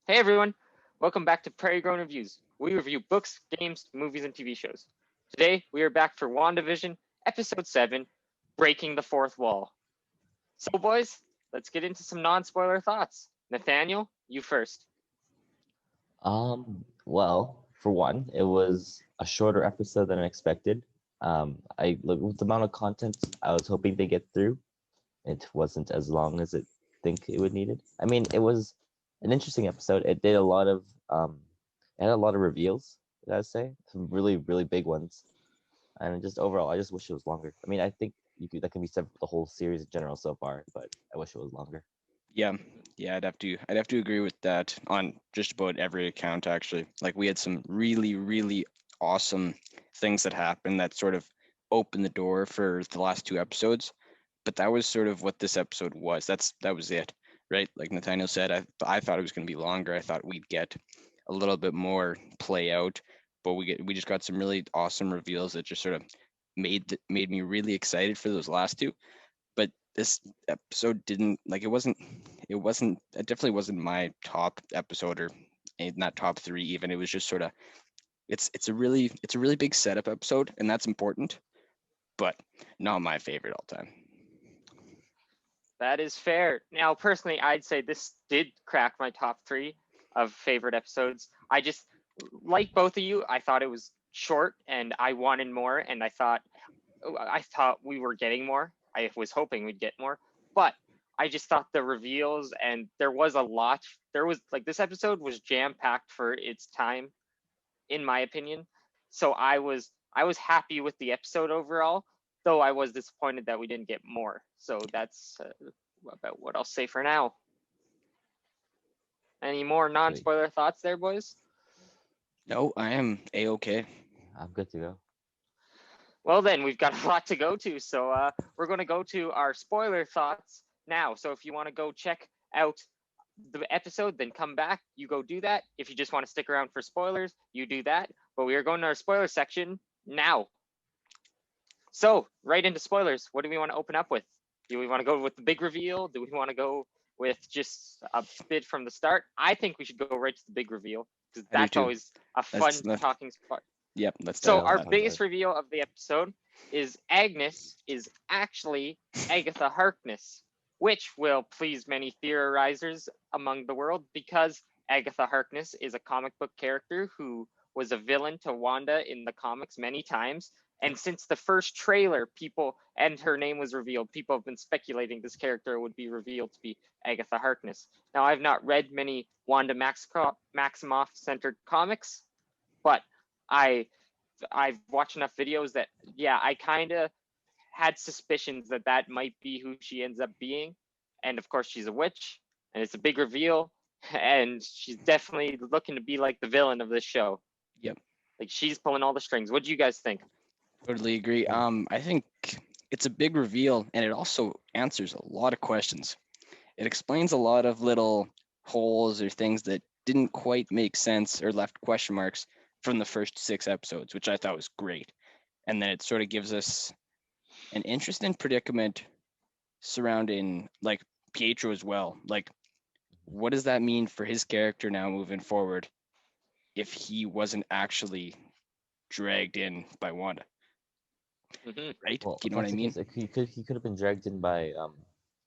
Hey everyone, welcome back to Prairie Grown Reviews. We review books, games, movies, and TV shows. Today we are back for Wandavision, Episode 7, Breaking the Fourth Wall. So, boys, let's get into some non spoiler thoughts. Nathaniel, you first. Well, for one, it was a shorter episode than I expected. I look with the amount of content I was hoping they get through. It wasn't as long as I think it would needed. I mean, it was an interesting episode. It did a lot of it had a lot of reveals, I'd say, some really, really big ones. And just overall, I just wish it was longer. I mean, I think that can be said for the whole series in general so far, but I wish it was longer. Yeah, I'd have to agree with that on just about every account actually. Like we had some really awesome things that happened that sort of opened the door for the last two episodes, but that was sort of what this episode was. That was it, right? Like Nathaniel said, I thought it was going to be longer. I thought we'd get a little bit more play out, but we just got some really awesome reveals that just sort of made me really excited for those last two. But this episode didn't, like, it definitely wasn't my top episode, or not top three even. It was just sort of, it's a really big setup episode, and that's important, but not my favorite all time. That is fair. Now, personally, I'd say this did crack my top three of favorite episodes. Like both of you, I thought it was short and I wanted more, and I thought we were getting more. I was hoping we'd get more, but I just thought the reveals, and there was a lot. There was, like, this episode was jam packed for its time, in my opinion. So I was happy with the episode overall, though I was disappointed that we didn't get more. So that's about what I'll say for now. Any more Wait, non-spoiler thoughts there, boys? No, I am a-okay. I'm good to go. Well, then we've got a lot to go to, so we're going to go to our spoiler thoughts now. So if you want to go check out the episode, then come back. You go do that. If you just want to stick around for spoilers, you do that. But we are going to our spoiler section now. So right into spoilers. What do we want to open up with? Do we want to go with the big reveal? Do we want to go with just a bit from the start? I think we should go right to the big reveal because I do that's too. always a fun Let's talking spot. Yep, let's So start Yeah, with our let's that. talk about biggest it. reveal of the episode is Agnes is actually Agatha Harkness, which will please many theorizers among the world because Agatha Harkness is a comic book character who was a villain to Wanda in the comics many times. And since the first trailer, people and her name was revealed, people have been speculating this character would be revealed to be Agatha Harkness. Now, I've not read many Wanda Maximoff centered comics, but I I've watched enough videos that, yeah, I kind of had suspicions that that might be who she ends up being. And of course, she's a witch, and it's a big reveal, and she's definitely looking to be like the villain of this show. Yep, Like, she's pulling all the strings. What do you guys think? totally agree. Yeah. I think it's a big reveal, and it also answers a lot of questions. It explains a lot of little holes or things that didn't quite make sense or left question marks from the first six episodes, which I thought was great. And then it sort of gives us an interesting predicament surrounding, like, Pietro as well. Like, what does that mean for his character now moving forward if he wasn't actually dragged in by Wanda, Mm-hmm. right? Well, You if know what I that's the mean? case, he could have been dragged in by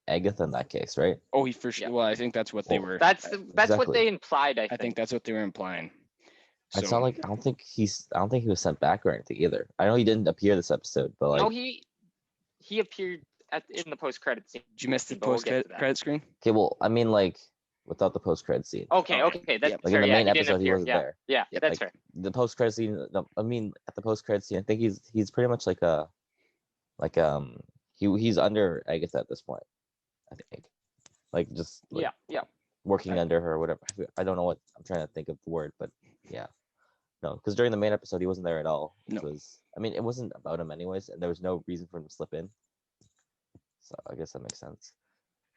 Agatha in that case, right? Oh, he for Yeah, sure. Well, I think that's what they Well, were. that's what exactly. they implied. I I think think. that's what they were implying. It's So, not like I don't think he was sent back or anything either. I know he didn't appear this episode, but No, like, he appeared in the post credit scene, did you miss the but we'll post get to that. credit screen? okay, well, I mean, like, without the post credit scene, Okay, Okay. okay, that's Yep. like in fair. the Yeah, main he didn't episode, he appear. wasn't Yeah, there. yeah, Yep. that's Like fair. the post credit scene, I mean, at the post credit scene, I think he's pretty much like he's under Agatha at this point. I think, like, just like Yeah, yeah. working under her or whatever. I don't know what I'm trying to think of the word, but yeah. No, because during the main episode he wasn't there at all, which No. was, I mean, it wasn't about him anyways, and there was no reason for him to slip in. So I guess that makes sense.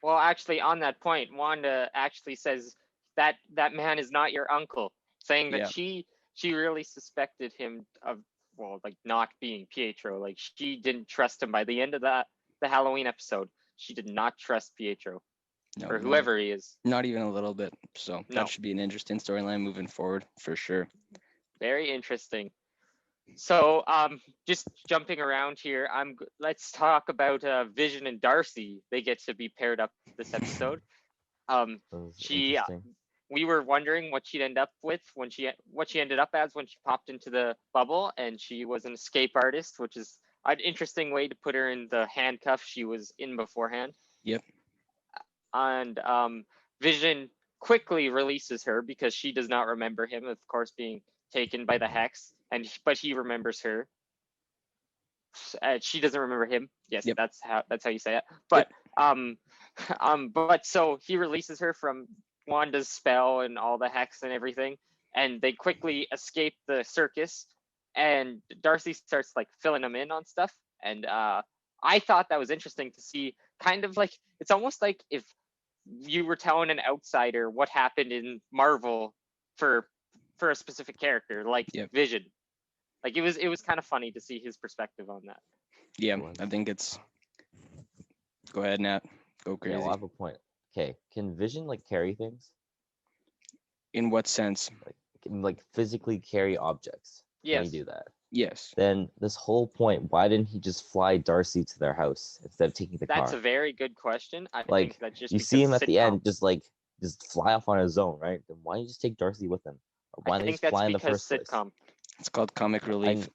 Well, actually, on that point, Wanda actually says that that man is not your uncle, saying that Yeah. she really suspected him of, well, like, not being Pietro. Like, she didn't trust him by the end of the Halloween episode. She did not trust Pietro. No, or not, whoever he is. not even a little bit. So No. that should be an interesting storyline moving forward for sure. Very interesting. So, just jumping around here, let's talk about Vision and Darcy. They get to be paired up this episode. That was She interesting. we were wondering what she'd end up with what she ended up as when she popped into the bubble, and she was an escape artist, which is an interesting way to put her in the handcuffs she was in beforehand. Yep. And Vision quickly releases her because she does not remember him, of course, being taken by the hex, but he remembers her. She doesn't remember him. Yes, Yep. that's how you say it. But but so he releases her from Wanda's spell and all the hex and everything, and they quickly escape the circus. And Darcy starts like filling them in on stuff, and I thought that was interesting to see. Kind of like it's almost like if you were telling an outsider what happened in Marvel for a specific character, like Vision. Like it was kind of funny to see his perspective on that. Yeah, I think it's. Go ahead, Nat. Go crazy. Yeah, well, I have a point. Okay, can Vision like carry things? In what sense? Like physically carry objects? Can Yes. he do that? Yes. Then this whole point, why didn't he just fly Darcy to their house instead of taking the car? That's a very good question. I Like think that just you because see him at the sitcom. end, just fly off on his own, right? Then why don't you just take Darcy with him? Or why I don't they think just that's fly in the because first place? sitcom. It's called comic relief.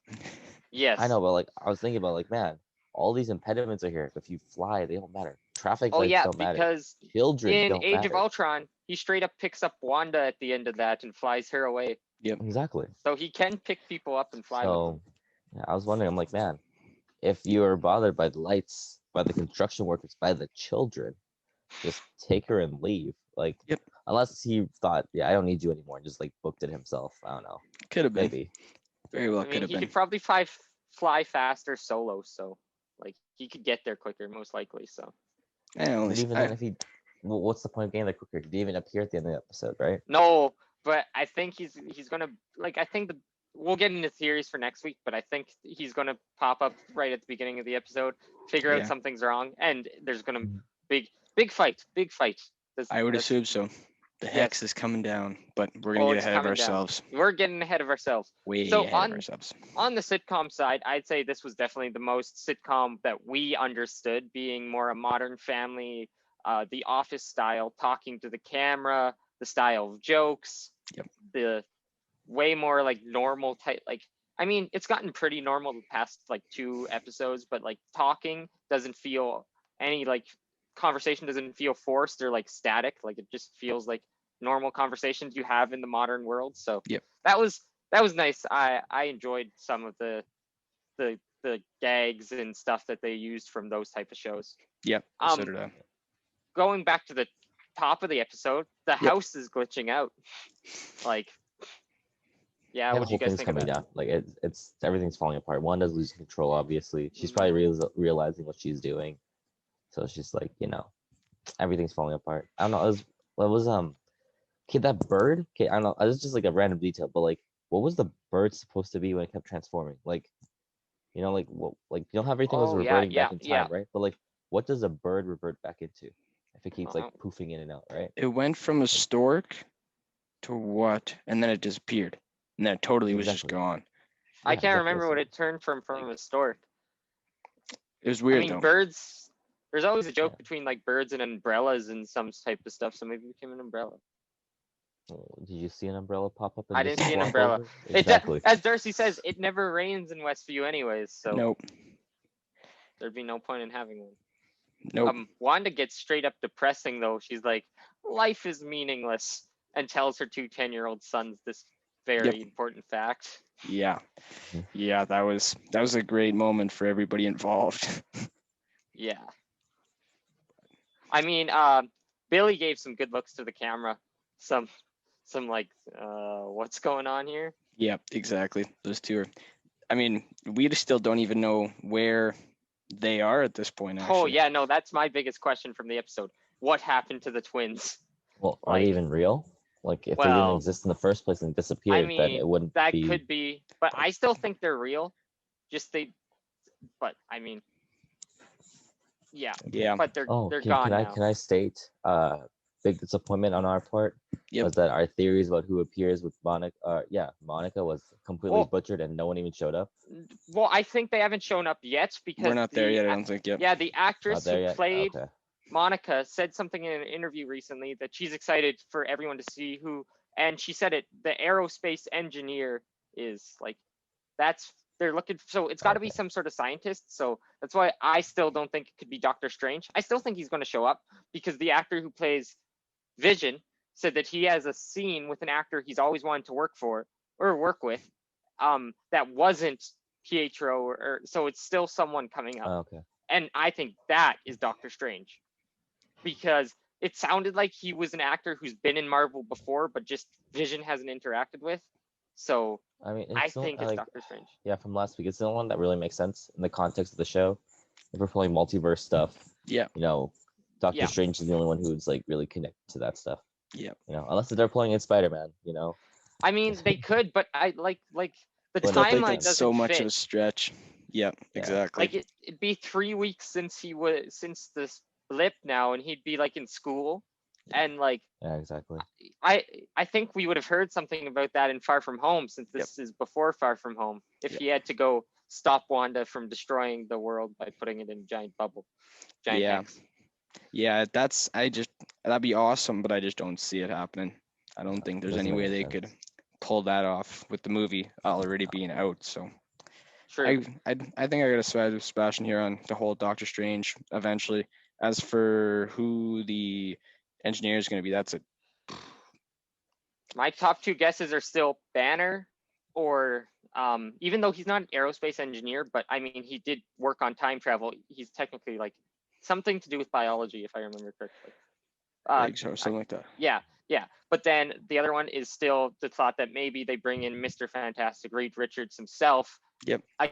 Yes. I know, but like I was thinking about like, man, all these impediments are here. If you fly, they don't matter. Traffic Oh lights yeah, don't matter. because Children in don't Age matter. of Ultron, he straight up picks up Wanda at the end of that and flies her away. Yep. Exactly. So he can pick people up and fly with them. Yeah, I was wondering, I'm like, man, if you are bothered by the lights, by the construction workers, by the children, just take her and leave. Like, unless he thought, yeah, I don't need you anymore, and just like booked it himself. I don't know. Could have been. Maybe. Very well I mean, could have he been. could probably fly faster solo, so like he could get there quicker, most likely. So. Yeah, But even then, if he, well, what's the point of getting there quicker? He didn't even appear at the end of the episode, right? No, but I think he's gonna like. I think we'll get into theories for next week, but I think he's gonna pop up right at the beginning of the episode, figure out something's wrong, and there's gonna big fight. I would assume so. The hex is coming down, but we're gonna get ahead of ourselves. We're getting ahead of ourselves. Way ahead of ourselves. On the sitcom side, I'd say this was definitely the most sitcom that we understood, being more a Modern Family, the Office style, talking to the camera, the style of jokes, the way more like normal type. Like, I mean, it's gotten pretty normal the past like 2 episodes, but like talking doesn't feel any like conversation doesn't feel forced or like static. Like it just feels like normal conversations you have in the modern world. So that was nice. I enjoyed some of the gags and stuff that they used from those type of shows. Yep. So did I. Going back to the top of the episode, the house is glitching out. Like, yeah, what do you guys think about down. Like it's everything's falling apart. Wanda's losing control. Obviously, she's probably realizing what she's doing. So she's like, everything's falling apart. I don't know. It was okay, that bird. Okay, I don't know. It was just like a random detail, but like, what was the bird supposed to be when it kept transforming? Like, like what, like how everything was reverting back in time, right? But like, what does a bird revert back into if it keeps like poofing in and out, right? It went from a stork to what, and then it disappeared, and then it totally was just gone. I can't remember what it turned from a stork. It was weird. I mean, birds. There's always a joke between like birds and umbrellas and some type of stuff, so maybe it became an umbrella. Did you see an umbrella pop up? I didn't see an umbrella. Exactly. As Darcy says, it never rains in Westview anyways, so nope. There'd be no point in having one. Nope. Wanda gets straight up depressing though. She's like, life is meaningless, and tells her 2 10-year-old sons this very important fact. Yeah. Yeah, that was a great moment for everybody involved. Yeah. I mean, Billy gave some good looks to the camera. Some like, what's going on here? Yeah, exactly. Those two are. I mean, we still don't even know where they are at this point. Actually. Oh yeah, no, that's my biggest question from the episode. What happened to the twins? Well, are they even real? Like, if they didn't exist in the first place and disappeared, then it wouldn't be. That could be, but I still think they're real. But I mean, Yeah, Yeah. but they're Oh, they're can gone I now. can I state big disappointment on our part Yep. was that our theories about who appears with Monica, Monica was completely Well, butchered and no one even showed up. well, I think they haven't shown up yet We're because not there yet, I don't think. Yep. yeah, the Not actress there who yet. played Okay. Monica said something in an interview recently that she's excited for everyone to see who, and she said it. The aerospace engineer is like that's they're looking. So it's got to be Okay. some sort of scientist. So that's why I still don't think it could be Doctor Strange. I still think he's going to show up because the actor who plays Vision said that he has a scene with an actor he's always wanted to work for or work with, that wasn't Pietro, or so it's still someone coming up, Okay. and I think that is Doctor Strange because it sounded like he was an actor who's been in Marvel before, but just Vision hasn't interacted with. So I mean, I it's not think it's like Doctor Strange. yeah from last week. It's the only one that really makes sense in the context of the show. If we're pulling multiverse stuff, Yeah. you know, Doctor Yeah. Strange is the only one who's like really connected to that stuff. Yeah. You know, unless they're pulling in Spider-Man. You know, I mean, they could, but I like the Well, I still no, think timeline that's doesn't so much fit. of a stretch. Yep. Yeah. Exactly. Like it'd be 3 weeks since he was since this blip now, and he'd be like in school, and like yeah, exactly. I think we would have heard something about that in Far From Home, since this is before Far From Home. If Yep. he had to go stop Wanda from destroying the world by putting it in a giant bubble, giant Yeah. Hex. Yeah, that'd be awesome, but I just don't see it happening. I don't think there's Doesn't any make way any they sense. could pull that off with the movie already being out. So True. I think I got a side of Sebastian here on the whole Doctor Strange eventually. As for who the engineer is going to be, that's it. My top two guesses are still Banner, or even though he's not an aerospace engineer, but I mean he did work on time travel. He's technically like something to do with biology, if I remember correctly. So something like that. Yeah. But then the other one is still the thought that maybe they bring in Mr. Fantastic, Reed Richards himself. Yep. A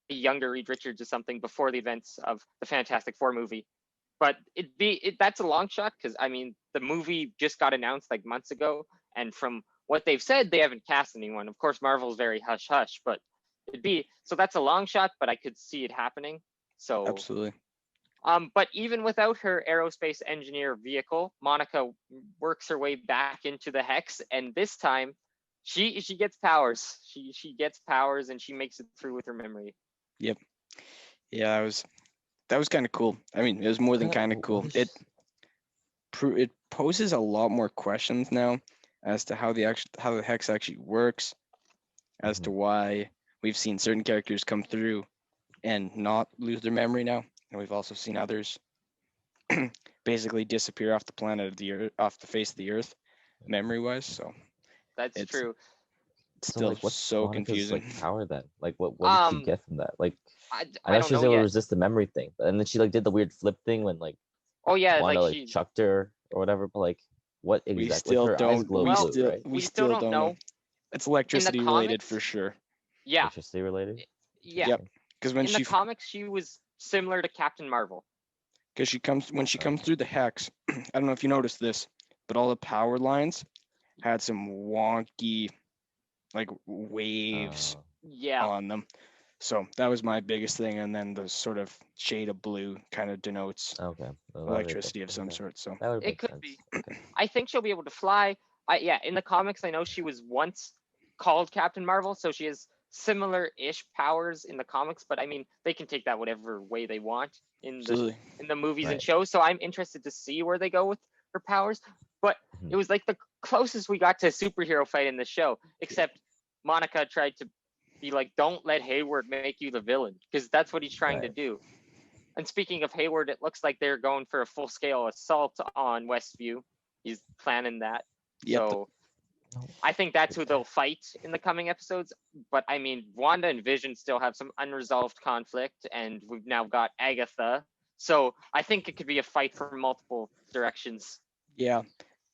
younger Reed Richards or something before the events of the Fantastic Four movie. But that's a long shot because I mean the movie just got announced like months ago, and from what they've said, they haven't cast anyone. Of course, Marvel's very hush hush, but so that's a long shot, but I could see it happening. So Absolutely. but even without her aerospace engineer vehicle, Monica works her way back into the Hex, and this time, she gets powers. She gets powers, and she makes it through with her memory. Yep. Yeah, that was kind of cool. I mean, it was more than Yeah, kind of cool. It poses a lot more questions now as to how the Hex actually works, as to why we've seen certain characters come through and not lose their memory now, and we've also seen others basically disappear off the planet of the earth, off the face of the earth, memory-wise. So That's it's true. still like, what's so Monica's confusing. like power then? Like, what did she get from that? Like, I I know don't she was know able to yet. resist the memory thing, and then she like did the weird flip thing when like Oh yeah, Wanda like like she. chucked her or whatever. But like, what We exactly? still Like, her eyes don't. glow We Well, blue, right? we still don't know. It's electricity related comics- for sure. Yeah, Electricity related. yeah. Yep. Because when In the comics, she was similar to Captain Marvel. because she comes through the Hex, I don't know if you noticed this, but all the power lines had some wonky like waves Yeah, on them. So that was my biggest thing, and then the sort of shade of blue kind of denotes Okay. Well, that would- electricity of some okay. sort. So That would it make could sense. be. Okay. I think she'll be able to fly. In the comics, I know she was once called Captain Marvel, so she has similar-ish powers in the comics. But I mean, they can take that whatever way they want absolutely. in the movies and Right. shows. So I'm interested to see where they go with her powers. But it was like the closest we got to a superhero fight in the show, except Monica tried to be like, "Don't let Hayward make you the villain," because that's what he's trying to Right. do. And speaking of Hayward, it looks like they're going for a full-scale assault on Westview. He's planning that. Yep. So I think that's who they'll fight in the coming episodes. But I mean, Wanda and Vision still have some unresolved conflict, and we've now got Agatha. So I think it could be a fight from multiple directions. Yeah.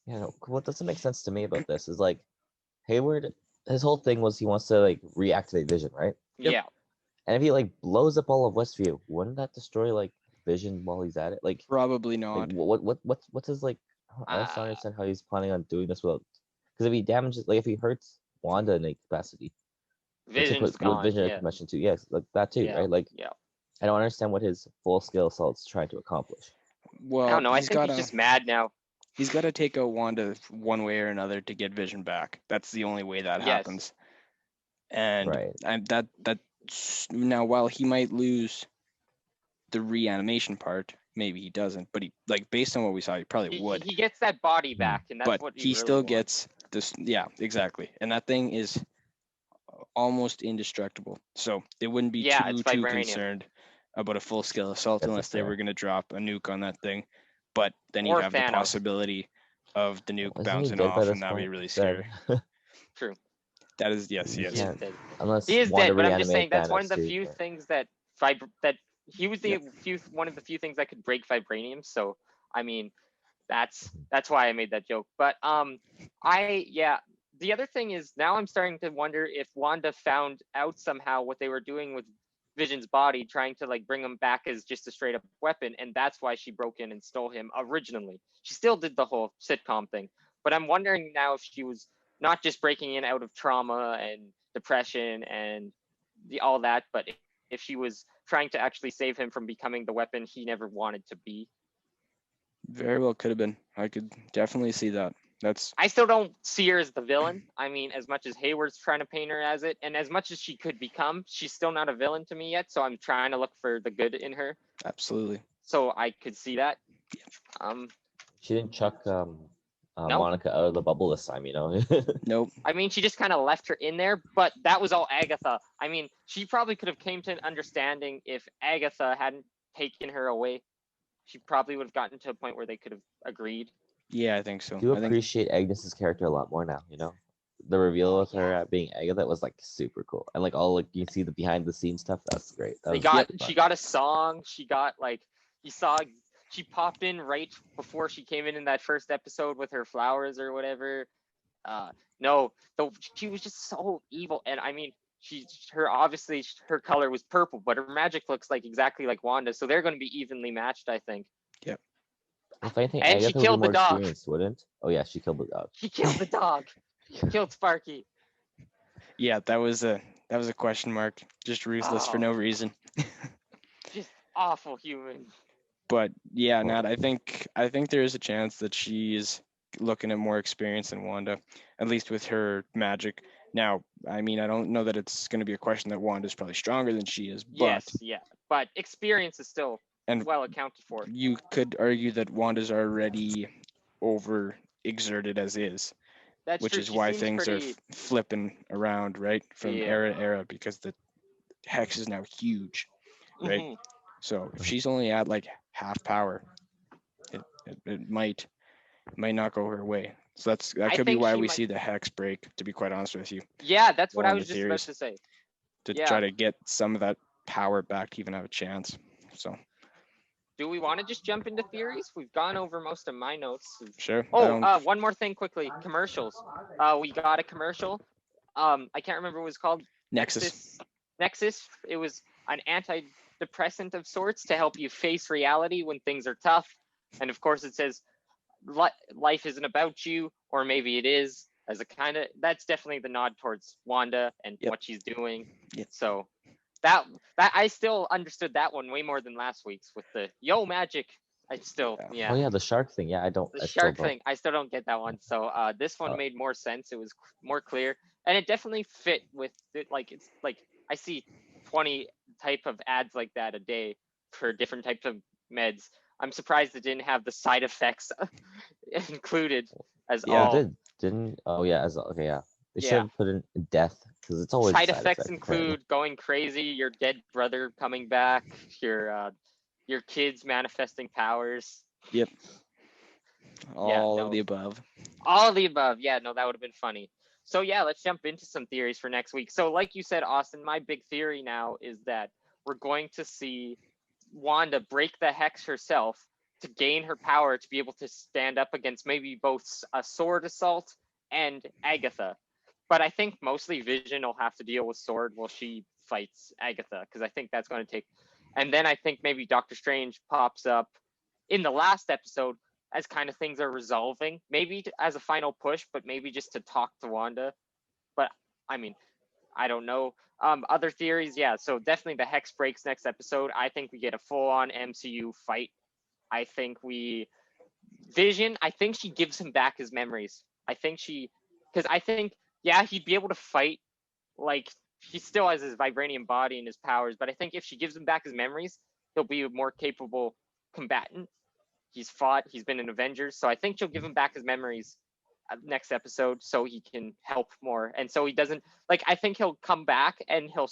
You know, what doesn't make sense to me about this is like Hayward. His whole thing was he wants to like reactivate Vision, right? Yep. Yeah. And if he like blows up all of Westview, wouldn't that destroy like Vision while he's at it? Like, Probably like not. what's his like? I just don't Uh, understand how he's planning on doing this without. Because if he damages, like if he hurts Wanda in a capacity, let's say Vision's put gone. Vision in a Yeah. convention too. Yes, like that too, Yeah. right? Like, Yeah. I don't understand what his full-scale assault's trying to accomplish. I Well, don't know. I he's think got he's to just mad now. he's got to take out Wanda one way or another to get Vision back. That's the only way that Yes. happens. And Right. that's now, while he might lose the reanimation part, maybe he doesn't, but he, like, based on what we saw, he probably would. He gets that body back, and that's But what he really still wants. gets this. Yeah, exactly. And that thing is almost indestructible. So they wouldn't be Yeah, it's too vibranium. concerned about a full-scale assault That's unless they fair. were going to drop a nuke on that thing. But then you Or have Thanos. the possibility of the nuke Well, isn't he bouncing dead by off, this and that'd be point? really He's dead. scary. True. That is, yes, You yes. He is can't- dead. Unless He is Wanda dead, but I'm just saying reanimate that's one Thanos of the too, few but- things that he was the one of the few things that could break vibranium. So I mean, that's why I made that joke. But the other thing is now I'm starting to wonder if Wanda found out somehow what they were doing with Vision's body, trying to like bring him back as just a straight up weapon, and that's why she broke in and stole him originally. She still did the whole sitcom thing, but I'm wondering now if she was not just breaking in out of trauma and depression and all that, but if she was trying to actually save him from becoming the weapon he never wanted to be. Very well could have been. I could definitely see that. That's I still don't see her as the villain. I mean, as much as Hayward's trying to paint her as it, and as much as she could become, she's still not a villain to me yet. So I'm trying to look for the good in her. absolutely. So I could see that. She didn't chuck No. Monica out of the bubble this time, you know. Nope. I mean, she just kind of left her in there, but that was all Agatha. I mean, she probably could have came to an understanding if Agatha hadn't taken her away. She probably would have gotten to a point where they could have agreed. Yeah, I think so. I do I think appreciate Agnes's character a lot more now, you know. The reveal of her being Agatha was like super cool, and like all like you see the behind the scenes stuff. That's great. That They was got fun. she got a song. She got like you saw she popped in right before she came in that first episode with her flowers or whatever. No, she was just so evil, and I mean obviously her color was purple, but her magic looks like exactly like Wanda, so they're going to be evenly matched, I think. If anything, And she Agatha would be killed the more dog. experienced, wouldn't? Oh yeah, she killed the dog. She killed the dog. She killed Sparky. yeah, that was a question mark. Just ruthless for Oh. no reason. Just awful human. But yeah, Nat, I think there is a chance that she's looking at more experience than Wanda, at least with her magic. Now, I mean, I don't know that it's going to be a question that Wanda's probably stronger than she is, but Yes, yeah, but experience is still and well accounted for. you could argue that Wanda's already over exerted as is, That's which true. is She why seems things pretty... are flipping around, right, from Yeah. era to era, because the hex is now huge, right? Mhm. So if she's only at like half power, it might not go her way. So that I could be think why she we might- see the hex break, to be quite honest with you, Yeah, that's what I One of was the just about theories. to say. to Yeah. try to get some of that power back to even have a chance. So Do we want to just jump into theories? We've gone over most of my notes. sure. One more thing quickly. Commercials. We got a commercial. I can't remember what it was called. Nexus. Nexus. It was an antidepressant of sorts to help you face reality when things are tough. And of course, it says life isn't about you, or maybe it is. As a kind of, that's definitely the nod towards Wanda and Yep. what she's doing. Yep. So that I still understood that one way more than last week's with the yo magic. I still Yeah. Oh yeah, the shark thing. Yeah, I the still shark don't. thing. I still don't get that one. So this one made more sense. It was more clear, and it definitely fit with it. Like it's like I see 20 type of ads like that a day for different types of meds. I'm surprised it didn't have the side effects included as Yeah, all. It didn't. Oh yeah, okay, yeah. They should Yeah. have put in death because it's always a Side effects effect, include apparently. going crazy, your dead brother coming back, your kids manifesting powers. Yep. All no. of the above. All of the above. Yeah, no, that would have been funny. So yeah, let's jump into some theories for next week. So like you said, Austin, my big theory now is that we're going to see Wanda break the hex herself to gain her power to be able to stand up against maybe both a sword assault and Agatha. But I think mostly Vision will have to deal with sword while she fights Agatha, because I think that's going to take. And then I think maybe Doctor Strange pops up in the last episode as kind of things are resolving, maybe as a final push, but maybe just to talk to Wanda. But I mean, I don't know. Other theories, yeah. So definitely the Hex breaks next episode. I think we get a full-on MCU fight. I think Vision. I think she gives him back his memories. Because I think, yeah, he'd be able to fight. Like he still has his vibranium body and his powers, but I think if she gives him back his memories, he'll be a more capable combatant. He's fought. He's been in Avengers, so I think she'll give him back his memories next episode so he can help more, and so he doesn't like. I think he'll come back and he'll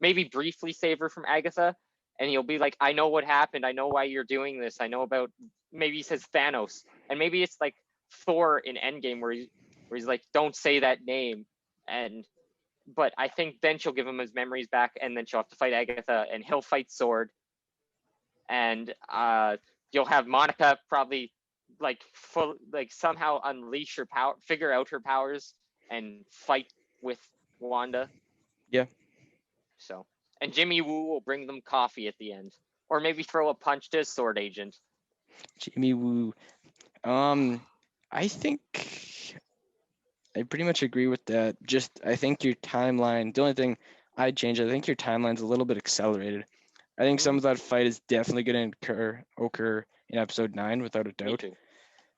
maybe briefly save her from Agatha, and he'll be like, "I know what happened. I know why you're doing this. I know about." Maybe he says Thanos, and maybe it's like Thor in Endgame where he's like, "Don't say that name," and but I think then she'll give him his memories back, and then she'll have to fight Agatha, and he'll fight Sword, and you'll have Monica probably somehow unleash her power, figure out her powers, and fight with Wanda. Yeah. So, and Jimmy Woo will bring them coffee at the end, or maybe throw a punch to his sword agent. Jimmy Woo. I think I pretty much agree with that. Just I think your timeline. The only thing I'd change, I think your timeline's a little bit accelerated. I think some of that fight is definitely going to occur in episode 9 without a Me doubt. too.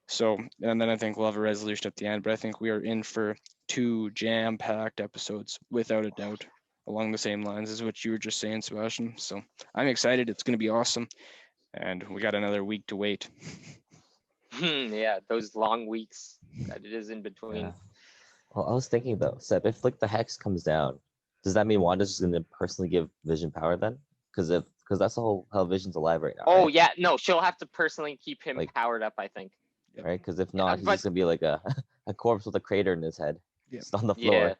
So, and then I think we'll have a resolution at the end. But I think we are in for 2 jam-packed episodes without a doubt, along the same lines as what you were just saying, Sebastian. So I'm excited. It's going to be awesome, and we got another week to wait. Yeah, those long weeks that it is in between. Yeah. Well, I was thinking though, Seb, if like the hex comes down, does that mean Wanda's just gonna personally give Vision power then? Because that's the whole how Vision's alive right now. Oh right? yeah, no, she'll have to personally keep him Like- powered up, I think. Yep. Right? Because if not, he's but- just gonna be like a corpse with a crater in his head, Yep. just on the floor. Yeah,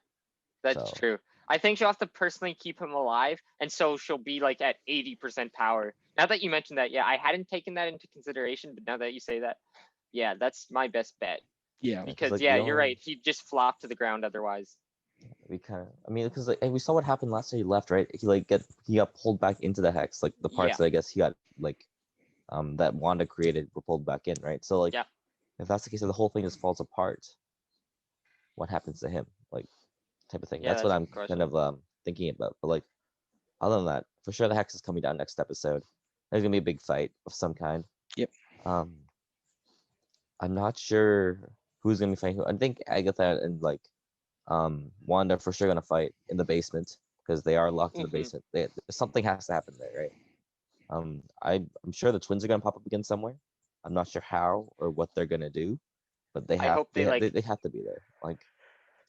that's So- true. I think she'll have to personally keep him alive, and so she'll be like at 80% power. Now that you mentioned that, yeah, I hadn't taken that into consideration, but now that you say that, yeah, that's my best bet. Yeah. Because like, yeah, the you're only- right. He'd just flop to the ground otherwise. We kind of, I mean, because like, we saw what happened last time he left, right? He got pulled back into the hex, like the parts Yeah. that I guess he got like, that Wanda created were pulled back in, right? So like, Yeah. if that's the case, if the whole thing just falls apart, what happens to him? Like, type of thing. Yeah, That's what that's a I'm good question. kind of thinking about. But like, other than that, for sure the hex is coming down next episode. There's gonna be a big fight of some kind. Yep. I'm not sure who's gonna be fighting who. I think Agatha and like Wanda for sure gonna fight in the basement because they are locked in the Mhm. basement. Something has to happen there, right? I'm sure the twins are gonna pop up again somewhere. I'm not sure how or what they're gonna do, but they I have hope they, they have to be there. Like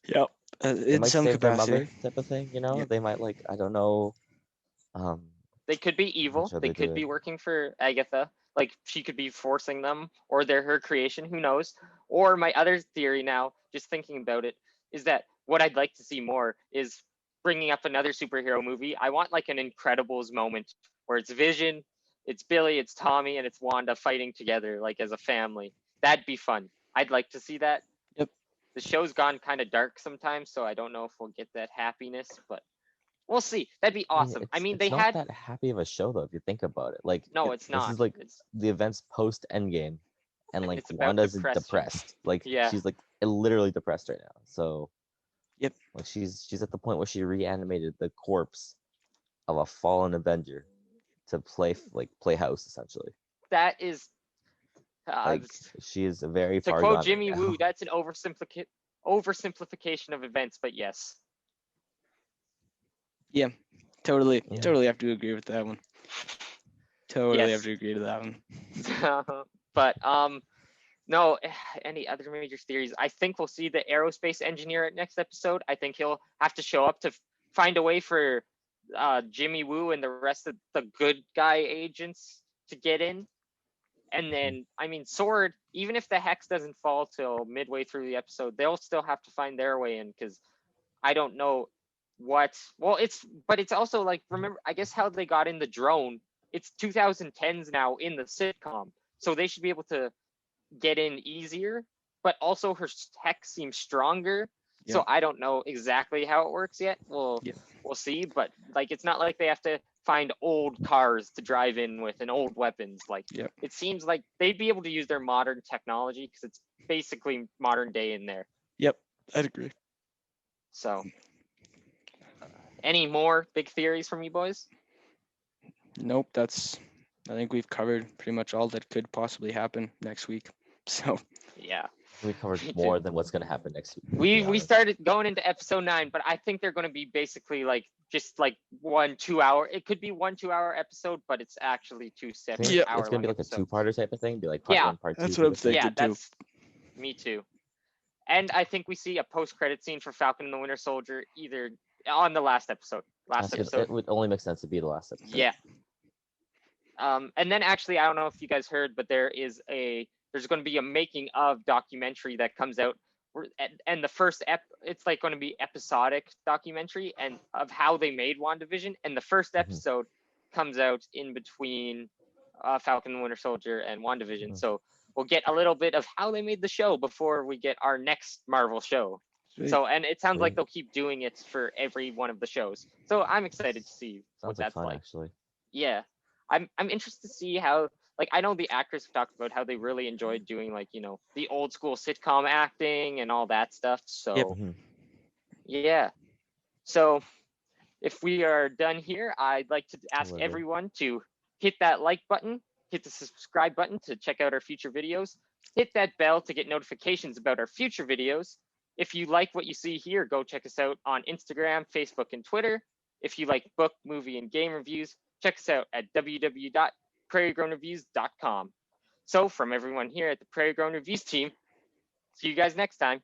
Yep. they In might some save their capacity. mother type of thing, you know? Yep. They might like I don't know. They could be evil. sure They they could do be it. working for Agatha. Like she could be forcing them, or they're her creation. Who knows? Or my other theory now, just thinking about it, is that what I'd like to see more is bringing up another superhero movie. I want like an Incredibles moment where it's Vision, it's Billy, it's Tommy, and it's Wanda fighting together like as a family. That'd be fun. I'd like to see that. Yep. The show's gone kind of dark sometimes, so I don't know if we'll get that happiness, but we'll see. That'd be awesome. I mean, it's they not had that happy of a show though, if you think about it. Like no, it's this not. is like It's the events post Endgame, and like It's about Wanda's depression. depressed. Like Yeah. she's like literally depressed right now. So Yep. like she's at the point where she reanimated the corpse of a fallen Avenger to play house essentially. that is Like she is a very to far quote gone Jimmy right now. Woo, that's an oversimplification of events, but yes. Yeah. Totally. Yeah. Totally have to agree with that one. Totally Yes. have to agree to that one. But no, any other major theories? I think we'll see the aerospace engineer at next episode. I think he'll have to show up to find a way for Jimmy Woo and the rest of the good guy agents to get in. And then, I mean, Sword, even if the hex doesn't fall till midway through the episode, they'll still have to find their way in because I don't know but it's also like, remember, I guess how they got in the drone, it's 2010s now in the sitcom. So they should be able to get in easier, but also her tech seems stronger. So Yeah. I don't know exactly how it works yet. We'll see, but like it's not like they have to find old cars to drive in with and old weapons. Like Yep. it seems like they'd be able to use their modern technology because it's basically modern day in there. Yep. I'd agree. So Any more big theories from you boys? Nope, I think we've covered pretty much all that could possibly happen next week. So Yeah. We covered Me too. more than what's gonna happen next week. to be We honest. started going into episode 9, but I think they're going to be basically like just like 1-2 hour. It could be 1-2 hour episode, but it's actually 2 I separate think Yeah. it's gonna be like a episodes. two-parter type of thing. Be like part Yeah, one, part two. that's what I'm type of thing. thinking Yeah, too. that's me too. And I think we see a post-credit scene for Falcon and the Winter Soldier either on the last episode. It would only make sense to be the last episode. Yeah. And then actually, I don't know if you guys heard, but there's going to be a making of documentary that comes out, and the first it's like going to be episodic documentary and of how they made WandaVision, and the first episode comes out in between Falcon and Winter Soldier and WandaVision. So we'll get a little bit of how they made the show before we get our next Marvel show. Sweet. So, and it sounds like Sweet. they'll keep doing it for every one of the shows. So I'm excited to see what Sounds like that's fun like. actually. Yeah, I'm interested to see how, like, I know the actors have talked about how they really enjoyed doing, like, the old school sitcom acting and all that stuff. So Yep. Mhm. yeah. So if we are done here, I'd like to ask Whatever. everyone to hit that like button, hit the subscribe button to check out our future videos, hit that bell to get notifications about our future videos. If you like what you see here, go check us out on Instagram, Facebook, and Twitter. If you like book, movie, and game reviews, check us out at www.prairiegrownreviews.com. So from everyone here at the Prairie Grown Reviews team, see you guys next time.